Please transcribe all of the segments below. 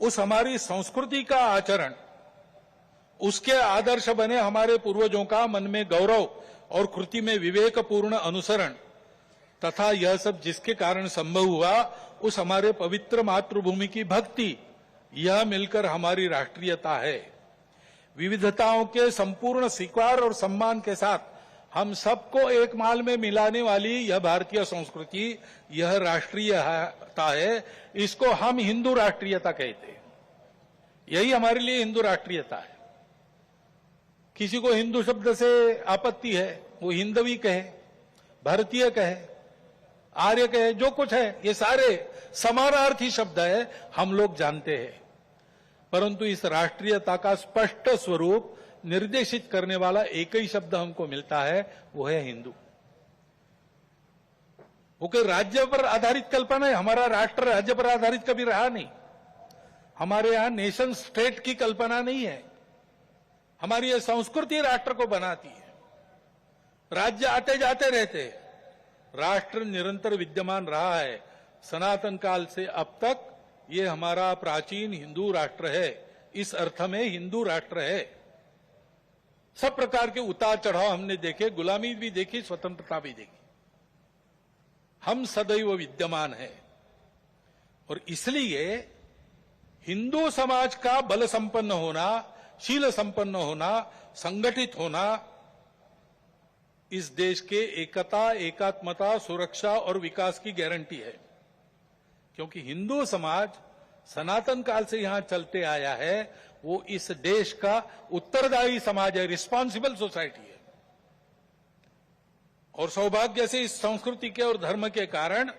उस हमारी संस्कृति का आचरण, उसके आदर्श बने हमारे पूर्वजों का मन में गौरव और कृति में विवेकपूर्ण अनुसरण तथा यह सब जिसके कारण संभव हुआ, उस हमारे पवित्र मातृभूमि की भक्ति, यह मिलकर हमारी राष्ट्रीयता है। विविधताओं के संपूर्ण स्वीकार और सम्मान के साथ हम सबको एक माल में मिलाने वाली यह भारतीय संस्कृति, यह राष्ट्रीयता है। इसको हम हिंदू राष्ट्रीयता कहते हैं। यही हमारे लिए हिंदू राष्ट्रीयता है। किसी को हिंदू शब्द से आपत्ति है, वो हिंदवी कहे, भारतीय कहे, आर्य कहे, जो कुछ है, ये सारे समानार्थी शब्द है, हम लोग जानते हैं। परंतु इस राष्ट्रीयता का स्पष्ट स्वरूप निर्देशित करने वाला एक ही शब्द हमको मिलता है, वो है हिंदू। वो कोई राज्य पर आधारित कल्पना है। हमारा राष्ट्र राज्य पर आधारित कभी रहा नहीं। हमारे यहां नेशन स्टेट की कल्पना नहीं है। हमारी यह संस्कृति राष्ट्र को बनाती है। राज्य आते जाते रहते हैं, राष्ट्र निरंतर विद्यमान रहा है। सनातन काल से अब तक ये हमारा प्राचीन हिंदू राष्ट्र है। इस अर्थ में हिंदू राष्ट्र है। सब प्रकार के उतार चढ़ाव हमने देखे, गुलामी भी देखी, स्वतंत्रता भी देखी। हम सदैव विद्यमान है और इसलिए हिंदू समाज का बल संपन्न होना, शील संपन्न होना, संगठित होना इस देश के एकता, एकात्मता, सुरक्षा और विकास की गारंटी है। क्योंकि हिंदू समाज सनातन काल से यहां चलते आया है, वो इस देश का उत्तरदायी समाज है, रिस्पॉन्सिबल सोसाइटी है। और सौभाग्य से इस संस्कृति के और धर्म के कारण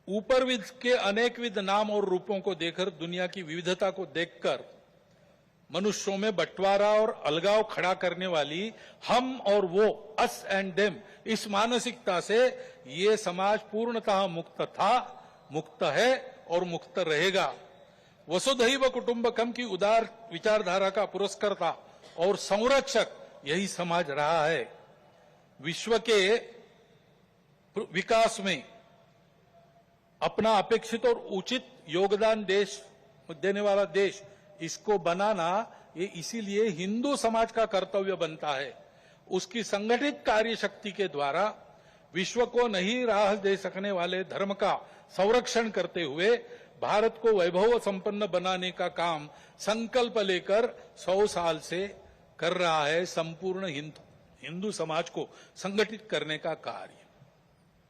ऊपरविद के अनेकविध नाम और रूपों को देखकर, दुनिया की विविधता को देखकर मनुष्यों में बंटवारा और अलगाव खड़ा करने वाली हम और वो, अस एंड देम, इस मानसिकता से ये समाज पूर्णतः मुक्त था, मुक्त है और मुक्त रहेगा। वसुधैव कुटुंबकम की उदार विचारधारा का पुरस्कर्ता और संरक्षक यही समाज रहा है। विश्व के विकास में अपना अपेक्षित और उचित योगदान देने वाला देश, इसको बनाना ये इसीलिए हिंदू समाज का कर्तव्य बनता है। उसकी संगठित कार्य शक्ति के द्वारा विश्व को नई राह दे सकने वाले धर्म का संरक्षण करते हुए भारत को वैभव संपन्न बनाने का काम संकल्प लेकर 100 साल से कर रहा है संपूर्ण हिंदू समाज को संगठित करने का कार्य।